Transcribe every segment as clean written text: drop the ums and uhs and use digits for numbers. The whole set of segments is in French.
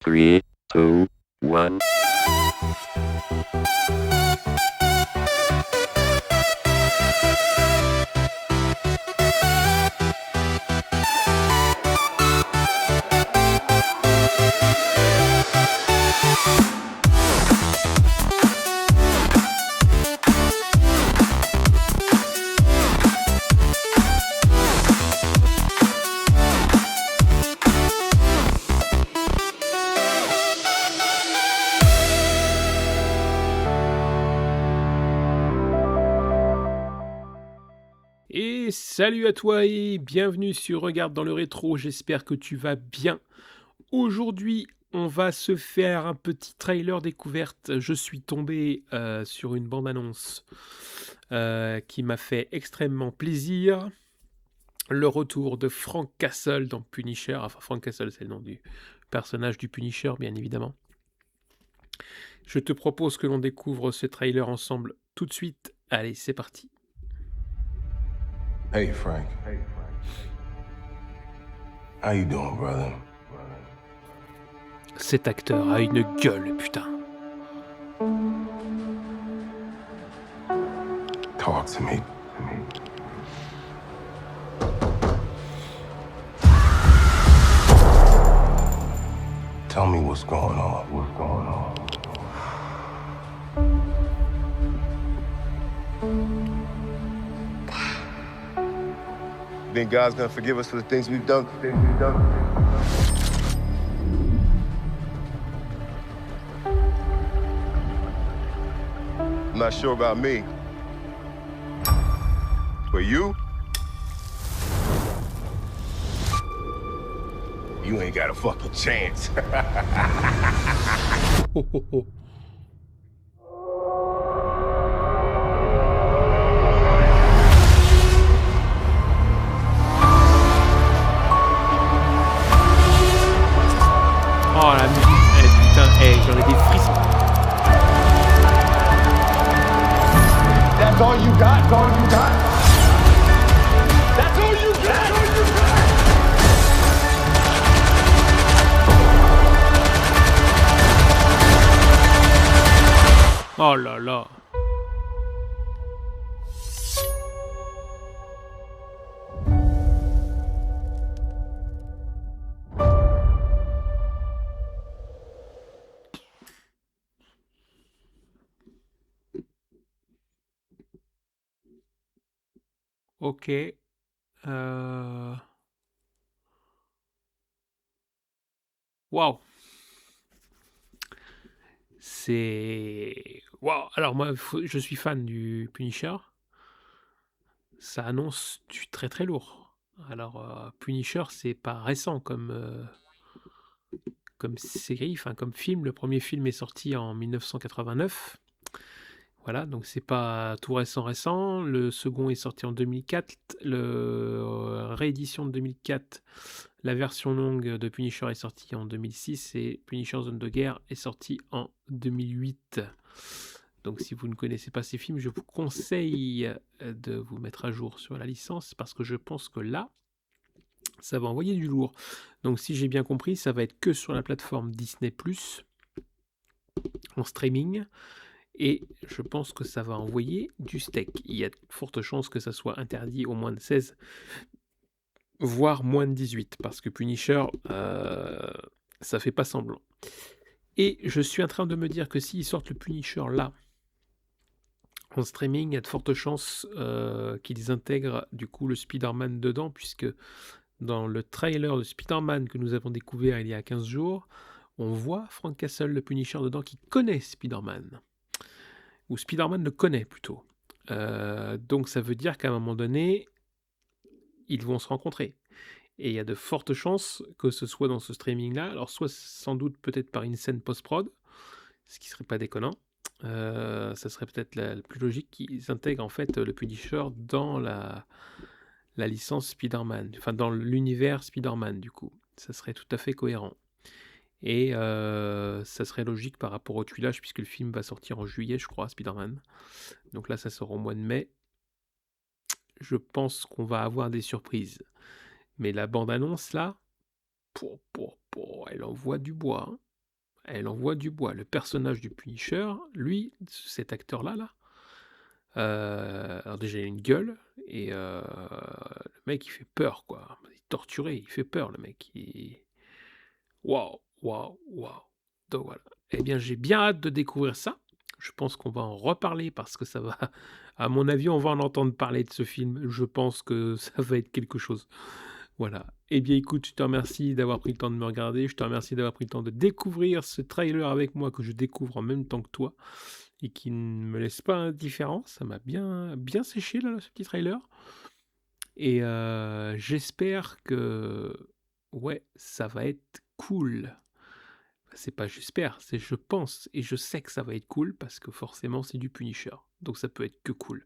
3, 2, 1. Et salut à toi et bienvenue sur Regarde dans le rétro, j'espère que tu vas bien. Aujourd'hui, on va se faire un petit trailer découverte. Je suis tombé sur une bande-annonce qui m'a fait extrêmement plaisir. Le retour de Frank Castle dans Punisher. Enfin, Frank Castle, c'est le nom du personnage du Punisher, bien évidemment. Je te propose que l'on découvre ce trailer ensemble tout de suite. Allez, c'est parti. Hey, Frank. How you doing, brother? Cet acteur a une gueule, putain. Talk to me. Tell me what's going on. What's going on? Think God's gonna forgive us for the things we've done? I'm not sure about me. But you ain't got a fucking chance. Oh, oh, oh. Oh la musique, putain, j'en ai des frissons. That's all you got? That's all you got? That's all you got? Oh là là. Ok. Waouh. C'est... Waouh. Alors moi, je suis fan du Punisher. Ça annonce du très très lourd. Alors, Punisher, c'est pas récent comme série, enfin comme film. Le premier film est sorti en 1989. Voilà, donc c'est pas tout récent. Le second est sorti en 2004. Le réédition de 2004, la version longue de Punisher est sortie en 2006 et Punisher Zone de Guerre est sorti en 2008. Donc si vous ne connaissez pas ces films, je vous conseille de vous mettre à jour sur la licence parce que je pense que là, ça va envoyer du lourd. Donc si j'ai bien compris, ça va être que sur la plateforme Disney+, en streaming. Et je pense que ça va envoyer du steak. Il y a de fortes chances que ça soit interdit au moins de 16, voire moins de 18, parce que Punisher, ça fait pas semblant. Et je suis en train de me dire que s'ils sortent le Punisher là, en streaming, il y a de fortes chances qu'ils intègrent du coup le Spider-Man dedans, puisque dans le trailer de Spider-Man que nous avons découvert il y a 15 jours, on voit Frank Castle, le Punisher dedans, qui connaît Spider-Man. Ou Spider-Man le connaît plutôt. Donc ça veut dire qu'à un moment donné, ils vont se rencontrer. Et il y a de fortes chances que ce soit dans ce streaming-là. Alors soit sans doute peut-être par une scène post-prod, ce qui serait pas déconnant. Ça serait peut-être le plus logique qu'ils intègrent en fait le Punisher dans la licence Spider-Man. Enfin dans l'univers Spider-Man du coup. Ça serait tout à fait cohérent. Et ça serait logique par rapport au tuilage, puisque le film va sortir en juillet, je crois, Spider-Man. Donc là, ça sort au mois de mai. Je pense qu'on va avoir des surprises. Mais la bande-annonce, là, elle envoie du bois. Hein. elle envoie du bois. Le personnage du Punisher, lui, cet acteur-là, alors déjà, il a une gueule, et le mec, il fait peur, quoi. Il est torturé, il fait peur, le mec. Waouh, waouh, waouh. Donc voilà. Eh bien, j'ai bien hâte de découvrir ça. Je pense qu'on va en reparler parce que ça va, à mon avis, on va en entendre parler de ce film. Je pense que ça va être quelque chose. Voilà. Eh bien, écoute, je te remercie d'avoir pris le temps de me regarder. Je te remercie d'avoir pris le temps de découvrir ce trailer avec moi que je découvre en même temps que toi et qui ne me laisse pas indifférent. Ça m'a bien, bien séché, là, ce petit trailer. Et j'espère que, ouais, ça va être cool. C'est pas j'espère, c'est je pense et je sais que ça va être cool parce que forcément c'est du Punisher. Donc ça peut être que cool.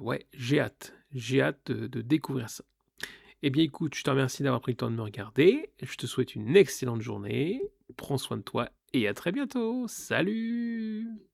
Ouais, j'ai hâte de découvrir ça. Eh bien écoute, je te remercie d'avoir pris le temps de me regarder. Je te souhaite une excellente journée. Prends soin de toi et à très bientôt. Salut!